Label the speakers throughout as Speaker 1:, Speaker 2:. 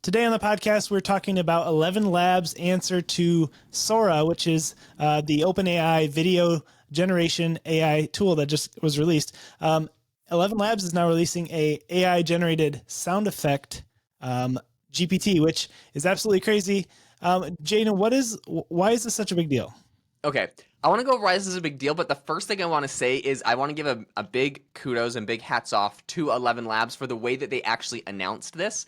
Speaker 1: Today on the podcast, we're talking about ElevenLabs' answer to Sora, which is the OpenAI video generation AI tool that just was released. ElevenLabs is now releasing a AI-generated sound effect GPT, which is absolutely crazy. Jaden, why is this such a big deal?
Speaker 2: Okay, I want to go over why this is a big deal, but the first thing I want to say is I want to give a big kudos and big hats off to ElevenLabs for the way that they actually announced this,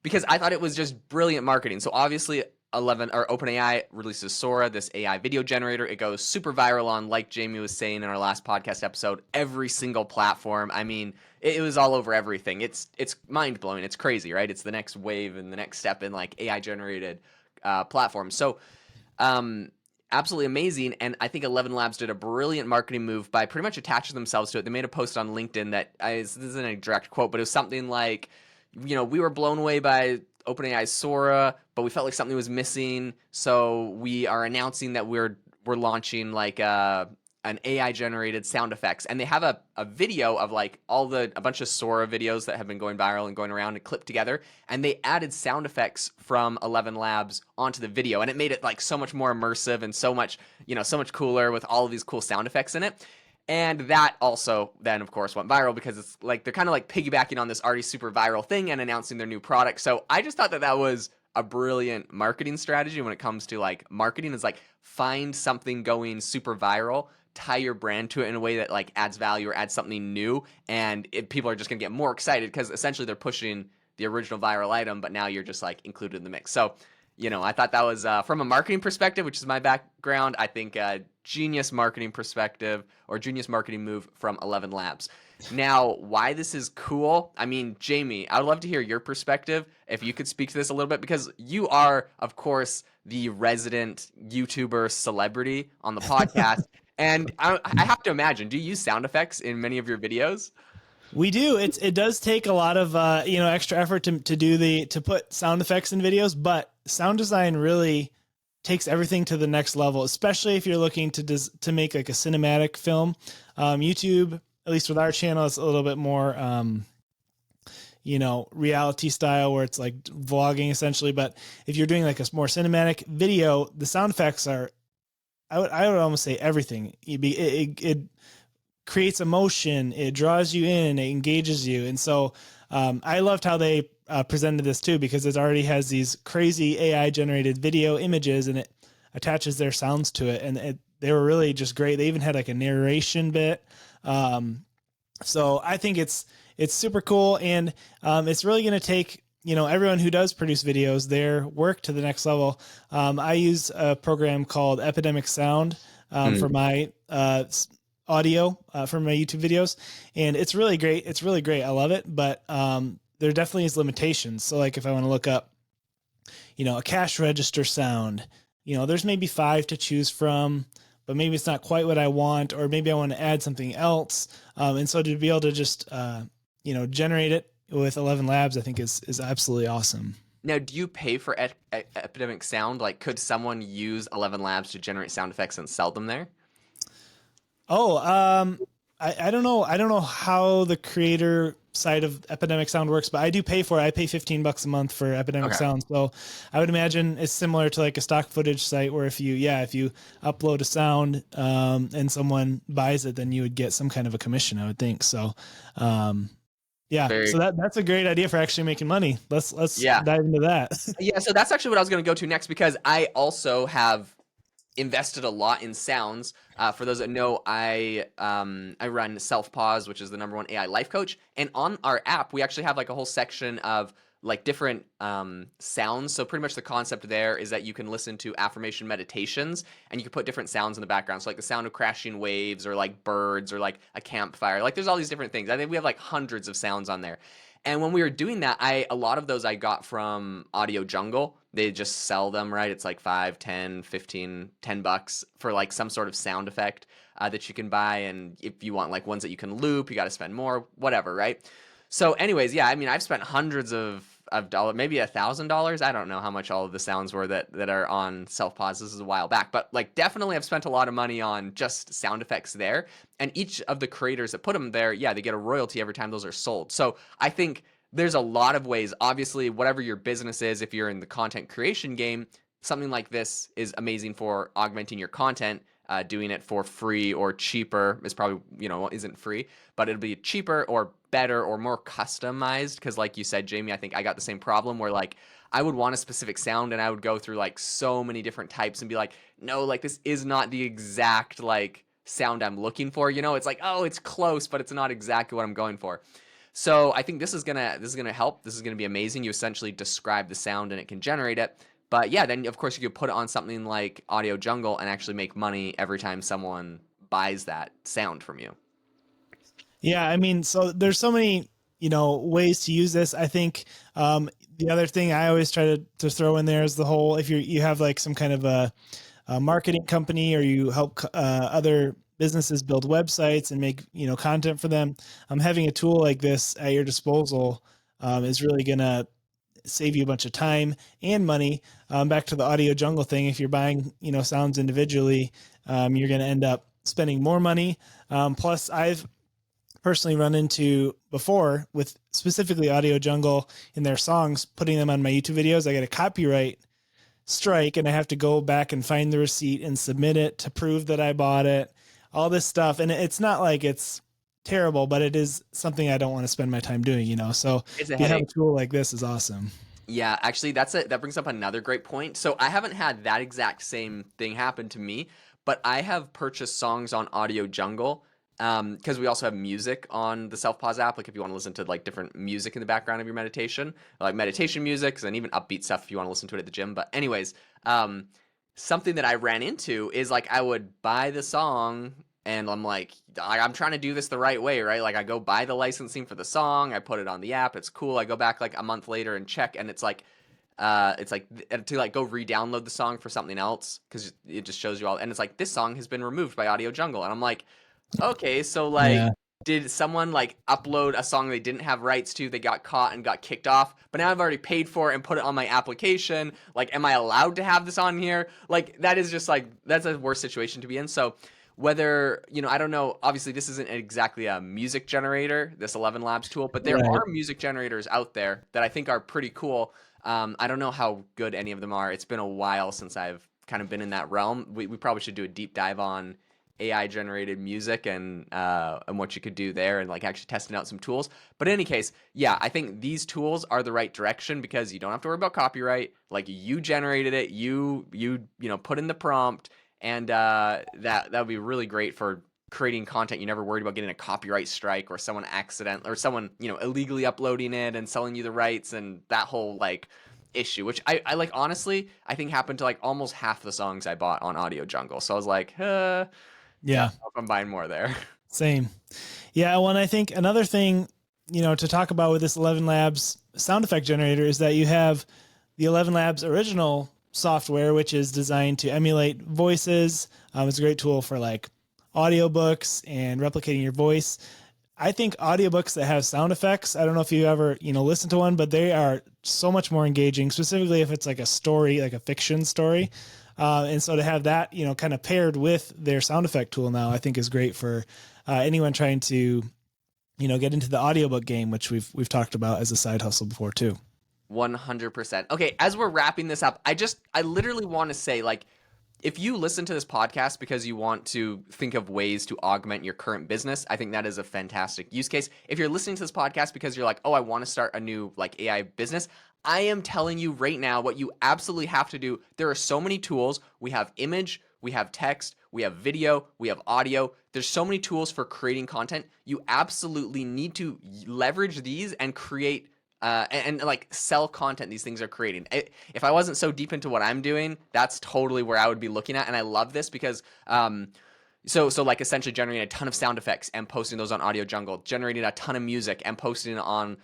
Speaker 2: because I thought it was just brilliant marketing. So obviously, OpenAI releases Sora, this AI video generator. It goes super viral on, like Jamie was saying in our last podcast episode, every single platform. I mean, it was all over everything. It's mind blowing. It's crazy, right? It's the next wave and the next step in like AI generated platforms. So. Absolutely amazing, and I think ElevenLabs did a brilliant marketing move by pretty much attaching themselves to it. They made a post on LinkedIn that this isn't a direct quote, but it was something like, we were blown away by OpenAI's Sora, but we felt like something was missing, so we are announcing that we're launching like an AI generated sound effects, and they have a video of like a bunch of Sora videos that have been going viral and going around and clipped together, and they added sound effects from ElevenLabs onto the video, and it made it like so much more immersive and so much cooler with all of these cool sound effects in it. And that also then of course went viral because it's like they're kind of like piggybacking on this already super viral thing and announcing their new product. So I just thought that was a brilliant marketing strategy when it comes to like marketing, is like find something going super viral, tie your brand to it in a way that like adds value or adds something new, and people are just gonna get more excited because essentially they're pushing the original viral item, but now you're just like included in the mix. So I thought that was from a marketing perspective, which is my background, I think genius marketing perspective or genius marketing move from ElevenLabs. Now, why this is cool, I mean, Jamie, I would love to hear your perspective if you could speak to this a little bit, because you are, of course, the resident YouTuber celebrity on the podcast. And I have to imagine, do you use sound effects in many of your videos?
Speaker 1: We do. It does take a lot of extra effort to put sound effects in videos, but sound design really takes everything to the next level, especially if you're looking to make like a cinematic film. YouTube, at least with our channel, is a little bit more reality style where it's like vlogging essentially. But if you're doing like a more cinematic video, the sound effects are, I would almost say everything. It creates emotion, it draws you in, it engages you. And so I loved how they presented this too, because it already has these crazy AI generated video images and it attaches their sounds to it. And they were really just great. They even had like a narration bit. So I think it's super cool. And it's really going to take, everyone who does produce videos, their work to the next level. I use a program called Epidemic Sound for my audio for my YouTube videos, and it's really great. It's really great. I love it, but there definitely is limitations. So like if I want to look up, a cash register sound, there's maybe 5 to choose from, but maybe it's not quite what I want, or maybe I want to add something else. And so to be able to just, generate it with ElevenLabs, I think is absolutely awesome.
Speaker 2: Now, do you pay for Epidemic Sound? Like, could someone use ElevenLabs to generate sound effects and sell them there?
Speaker 1: Oh, I don't know. I don't know how the creator side of Epidemic Sound works, but I do pay for it. I pay $15 a month for Epidemic Sound. So I would imagine it's similar to like a stock footage site where if you upload a sound, and someone buys it, then you would get some kind of a commission, I would think. So, so that's a great idea for actually making money. Let's dive into that.
Speaker 2: Yeah. So that's actually what I was going to go to next, because I also have invested a lot in sounds. For those that know, I run Self Pause, which is the #1 AI life coach, and on our app we actually have like a whole section of like different sounds. So pretty much the concept there is that you can listen to affirmation meditations, and you can put different sounds in the background. So like the sound of crashing waves, or like birds, or like a campfire. Like there's all these different things. I think we have like hundreds of sounds on there. And when we were doing that, a lot of those I got from Audio Jungle. They just sell them, right? It's like 5, 10, 15, $10 for like some sort of sound effect that you can buy. And if you want like ones that you can loop, you got to spend more, whatever, right? So anyways, yeah, I mean, I've spent hundreds of dollars, maybe $1,000. I don't know how much all of the sounds were that are on Self Pause. This is a while back, but like definitely I've spent a lot of money on just sound effects there. And each of the creators that put them there, yeah, they get a royalty every time those are sold. So I think there's a lot of ways. Obviously, whatever your business is, if you're in the content creation game, something like this is amazing for augmenting your content. Doing it for free or cheaper is probably, isn't free, but it'll be cheaper or better or more customized. Because, like you said, Jamie, I think I got the same problem where like I would want a specific sound and I would go through like so many different types and be like, no, like this is not the exact like sound I'm looking for. It's like, oh, it's close, but it's not exactly what I'm going for. So I think this is gonna help. This is gonna be amazing. You essentially describe the sound and it can generate it. But yeah, then of course you could put it on something like Audio Jungle and actually make money every time someone buys that sound from you.
Speaker 1: Yeah, I mean, so there's so many, ways to use this. I think the other thing I always try to throw in there is the whole, if you have like some kind of a marketing company, or you help other businesses build websites and make content for them, having a tool like this at your disposal is really gonna save you a bunch of time and money. Back to the Audio Jungle thing, if you're buying sounds individually, you're gonna end up spending more money. Plus, I've personally run into before with specifically Audio Jungle in their songs, putting them on my YouTube videos, I get a copyright strike and I have to go back and find the receipt and submit it to prove that I bought it, all this stuff. And it's not like it's terrible, but it is something I don't want to spend my time doing. So
Speaker 2: It's a
Speaker 1: if you have a
Speaker 2: headache.
Speaker 1: tool like this is awesome.
Speaker 2: Yeah, actually, that brings up another great point. So I haven't had that exact same thing happen to me, but I have purchased songs on Audio Jungle because we also have music on the Self Pause app. Like if you want to listen to like different music in the background of your meditation, like meditation music, and even upbeat stuff if you want to listen to it at the gym. But anyways, something that I ran into is like I would buy the song and I'm like, I'm trying to do this the right way, right? Like I go buy the licensing for the song, I put it on the app, it's cool. I go back like a month later and check, and it's like to like go re-download the song for something else because it just shows you all, and it's like this song has been removed by Audio Jungle, and I'm like, okay, so like.
Speaker 1: Yeah.
Speaker 2: Did someone like upload a song they didn't have rights to? They got caught and got kicked off, but now I've already paid for it and put it on my application. Like, am I allowed to have this on here? Like, that is just like, that's a worse situation to be in. So, whether I don't know, obviously this isn't exactly a music generator, this ElevenLabs tool, but there
Speaker 1: Right.
Speaker 2: are music generators out there that I think are pretty cool. I don't know how good any of them are. It's been a while since I've kind of been in that realm. We probably should do a deep dive on AI generated music and what you could do there, and like actually testing out some tools. But in any case, yeah, I think these tools are the right direction because you don't have to worry about copyright. Like you generated it, put in the prompt, and that would be really great for creating content. You never worried about getting a copyright strike or someone illegally uploading it and selling you the rights and that whole like issue, which I like honestly I think happened to like almost half the songs I bought on Audio Jungle. So I was like, yeah,
Speaker 1: Yeah.
Speaker 2: I'm buying more there.
Speaker 1: Same. Yeah. Well, and I think another thing, to talk about with this ElevenLabs sound effect generator is that you have the ElevenLabs original software, which is designed to emulate voices. It's a great tool for like audiobooks and replicating your voice. I think audiobooks that have sound effects, I don't know if you ever, listen to one, but they are so much more engaging, specifically if it's like a story, like a fiction story. And so to have that, kind of paired with their sound effect tool now, I think is great for anyone trying to, get into the audiobook game, which we've talked about as a side hustle before too.
Speaker 2: 100%. Okay, as we're wrapping this up, I literally want to say like if you listen to this podcast because you want to think of ways to augment your current business, I think that is a fantastic use case. If you're listening to this podcast because you're like, "Oh, I want to start a new like AI business," I am telling you right now what you absolutely have to do. There are so many tools. We have image, we have text, we have video, we have audio. There's so many tools for creating content. You absolutely need to leverage these and create like sell content these things are creating. If I wasn't so deep into what I'm doing, that's totally where I would be looking at. And I love this because so like essentially generating a ton of sound effects and posting those on Audio Jungle, generating a ton of music and posting it on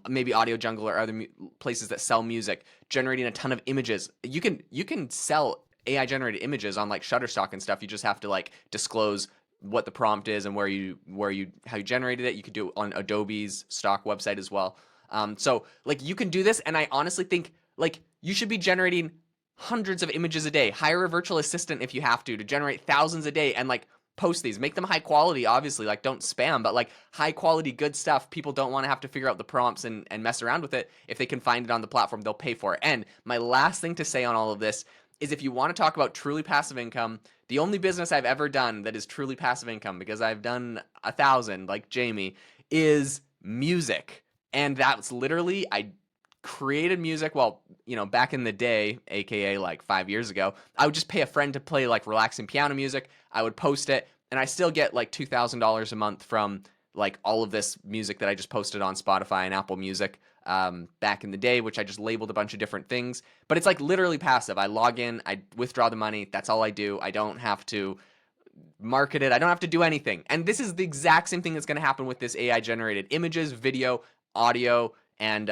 Speaker 2: maybe Audio Jungle or other places that sell music, generating a ton of images. You can sell AI generated images on like Shutterstock and stuff. You just have to like disclose what the prompt is and how you generated it. You could do it on Adobe's stock website as well. So like you can do this, and I honestly think like you should be generating hundreds of images a day. Hire a virtual assistant if you have to generate thousands a day, and like post these. Make them high quality, obviously. Like, don't spam, but like high quality, good stuff. People don't want to have to figure out the prompts and mess around with it. If they can find it on the platform, they'll pay for it. And my last thing to say on all of this is if you want to talk about truly passive income, the only business I've ever done that is truly passive income, because I've done 1,000 like Jamie, is music. And that's literally, I created music. Well, back in the day, aka like 5 years ago, I would just pay a friend to play like relaxing piano music. I would post it, and I still get like $2,000 a month from like all of this music that I just posted on Spotify and Apple Music back in the day, which I just labeled a bunch of different things. But it's like literally passive. I log in, I withdraw the money. That's all I do. I don't have to market it. I don't have to do anything. And this is the exact same thing that's going to happen with this AI generated images, video, audio, and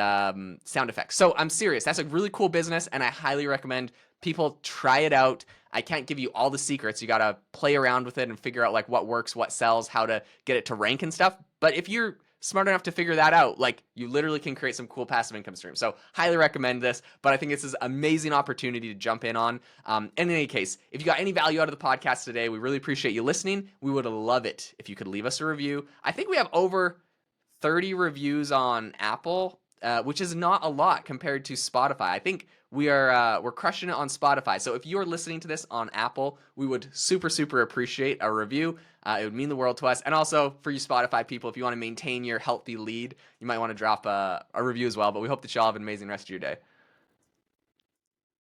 Speaker 2: sound effects. So I'm serious. That's a really cool business, and I highly recommend people try it out. I can't give you all the secrets. You got to play around with it and figure out like what works, what sells, how to get it to rank and stuff. But if you're smart enough to figure that out, like you literally can create some cool passive income streams. So highly recommend this, but I think this is an amazing opportunity to jump in on. And in any case, if you got any value out of the podcast today, we really appreciate you listening. We would love it if you could leave us a review. I think we have over 30 reviews on Apple, which is not a lot compared to Spotify. I think we're crushing it on Spotify. So if you're listening to this on Apple, we would super appreciate a review. It would mean the world to us. And also for you Spotify people, if you want to maintain your healthy lead, you might want to drop a review as well. But we hope that y'all have an amazing rest of your day.